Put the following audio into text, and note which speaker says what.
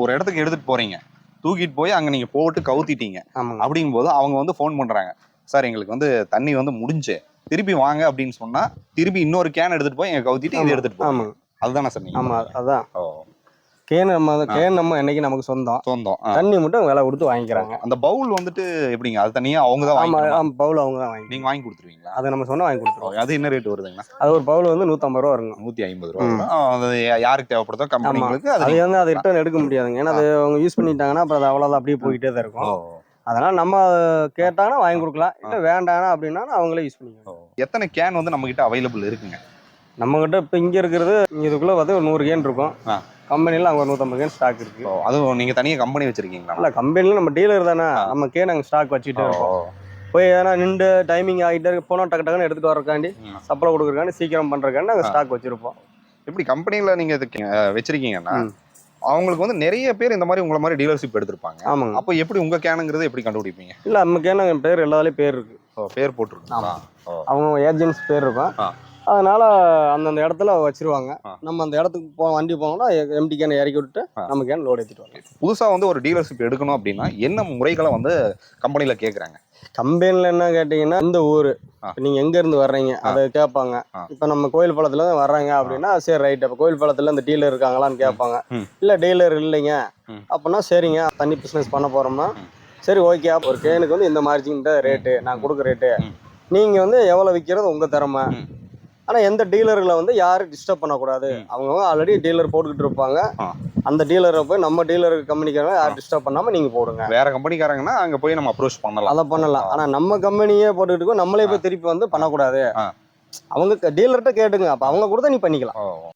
Speaker 1: ஒரு இடத்துக்கு எடுத்துட்டு போறீங்க, தூக்கிட்டு போய் அங்க நீங்க போட்டு கவுத்திட்டீங்க.
Speaker 2: ஆமாங்க.
Speaker 1: அப்படிங்கும்போது அவங்க வந்து ஃபோன் பண்றாங்க, சார் எங்களுக்கு வந்து தண்ணி வந்து முடிஞ்சு திருப்பி வாங்க அப்படின்னு சொன்னா, திருப்பி இன்னொரு கேன் எடுத்துட்டு போய் எங்க கவுத்திட்டு இது எடுத்துட்டு போவாங்க.
Speaker 2: ஆமாங்க.
Speaker 1: அதுதானே சார் நீங்க
Speaker 2: ஆமா,
Speaker 1: பண்றீங்க?
Speaker 2: அதான்.
Speaker 1: ஓ.
Speaker 2: கேன் நம்ம என்னைக்கு நமக்கு சொந்தம்.
Speaker 1: சொந்தம்.
Speaker 2: தண்ணி மட்டும் விலை கொடுத்து வாங்கிக்கிறாங்க.
Speaker 1: அந்த பவுல் வந்துட்டு எப்படிங்க? அது தனியா அவங்க தான்
Speaker 2: ஆமா,
Speaker 1: வாங்கிக்கணுமா?
Speaker 2: பவுல் அவங்க தான் வாங்கி.
Speaker 1: நீங்க வாங்கி கொடுத்துருவீங்களா?
Speaker 2: அதை நம்ம சொன்னா வாங்கி கொடுத்துருவோம்.
Speaker 1: அது என்ன ரேட் வருதுங்கண்ணா?
Speaker 2: அது ஒரு பவுல் வந்து 150 ரூபா வருங்க.
Speaker 1: 150 ரூபா வரும். அது யாருக்கு தேவைப்படுதோ கம்பெனிங்களுக்கு
Speaker 2: அது வந்து அதை ரிட்டர்ன் எடுக்க முடியாதுங்க. ஏன்னா அது அவங்க யூஸ் பண்ணிட்டாங்கன்னா அப்புறம் அது அவ்வளோதான் அப்படியே போயிட்டே தான் இருக்கும். அதனால நம்ம கேட்டாங்கன்னா வாங்கி கொடுக்கலாம், இல்லை வேண்டானா அப்படின்னா அவங்களே யூஸ் பண்ணிக்கலாம்.
Speaker 1: எத்தனை கேன் வந்து நம்ம கிட்ட அவைலபிள் இருக்குங்க?
Speaker 2: நம்ம கிட்ட இப்போ இங்கே இருக்கிறது இதுக்குள்ள பார்த்து ஒரு 100 கேன் இருக்கும். கம்பெனியில் அங்கே ஒரு 150 கேன் ஸ்டாக் இருக்கு.
Speaker 1: அதுவும் நீங்க தனியாக கம்பெனி வச்சிருக்கீங்களா?
Speaker 2: இல்லை, கம்பெனியில் நம்ம டீலர் தானே, நம்ம கேன் அங்கே ஸ்டாக் வச்சுட்டே இருக்கோம். போய் ஏன்னா நின்று டைமிங் ஆகிட்டே இருக்கு, போனால் டக்கு டக்குன்னு எடுத்துகிட்டு வரக்காண்டி சப்ளை கொடுக்குறக்காண்டி சீக்கிரம் பண்ணுறக்காண்டி நாங்கள் ஸ்டாக் வச்சுருப்போம்.
Speaker 1: எப்படி கம்பெனியில் நீங்கள் இது வச்சிருக்கீங்கன்னா அவங்களுக்கு வந்து நிறைய பேர் இந்த மாதிரி உங்களை மாதிரி டீலர்ஷிப் எடுத்திருப்பாங்க.
Speaker 2: ஆமாங்க.
Speaker 1: அப்போ எப்படி உங்கள் கேனுங்கிறது எப்படி கண்டுபிடிப்பீங்க?
Speaker 2: இல்லை, நம்ம கேன் பேர் எல்லாத்துலேயும் பேர் இருக்கு.
Speaker 1: பேர் போட்டுருக்கோம்.
Speaker 2: அவங்க ஏஜென்ட்ஸ் பேர் இருக்கும். அதனால அந்தந்த இடத்துல வச்சிருவாங்க. நம்ம அந்த இடத்துக்கு வண்டி போனோம்னா எம்டி கேனை இறக்கி விட்டுட்டு நம்ம கேன் லோடு ஏற்றிட்டு வரலாம்.
Speaker 1: புதுசாக வந்து ஒரு டீலர்ஷிப் எடுக்கணும் அப்படின்னா என்ன முறைகளை வந்து கம்பெனியில் கேட்குறாங்க?
Speaker 2: கம்பெனியில் என்ன கேட்டிங்கன்னா, இந்த ஊர் நீங்கள் எங்கேருந்து வர்றீங்க அதை கேட்பாங்க. இப்போ நம்ம கோயில் பாலத்துல தான் வர்றாங்க அப்படின்னா சரி ரைட், அப்போ கோயில் பாலத்தில் இந்த டீலர் இருக்காங்களான்னு கேட்பாங்க. இல்லை டீலர் இல்லைங்க அப்படின்னா சரிங்க தண்ணி பிஸ்னஸ் பண்ண போகிறோம்னா சரி ஓகே, ஒரு கேனுக்கு வந்து இந்த மார்ஜின் ரேட்டு நான் கொடுக்குற ரேட்டு, நீங்கள் வந்து எவ்வளோ விற்கிறது உங்கள் திறமை. ஆனால் எந்த டீலர்களை வந்து யாரும் டிஸ்டர்ப் பண்ணக்கூடாது. அவங்க ஆல்ரெடி டீலர் போட்டுக்கிட்டு இருப்பாங்க. அந்த டீலரை போய் நம்ம டீலர் கம்பெனிக்காரங்க யாரும் டிஸ்டர்ப் பண்ணாமல் நீங்கள் போடுங்க.
Speaker 1: வேற கம்பெனிக்காரங்கன்னா அங்கே போய் நம்ம அப்ரோச் பண்ணலாம்,
Speaker 2: அதை பண்ணலாம். ஆனால் நம்ம கம்பெனியே போட்டுக்கிட்டு இருக்கோம், நம்மளே போய் திருப்பி வந்து பண்ணக்கூடாது. அவங்க டீலர்கிட்ட கேட்டுங்க, அப்போ அவங்க கூட நீ பண்ணிக்கலாம்.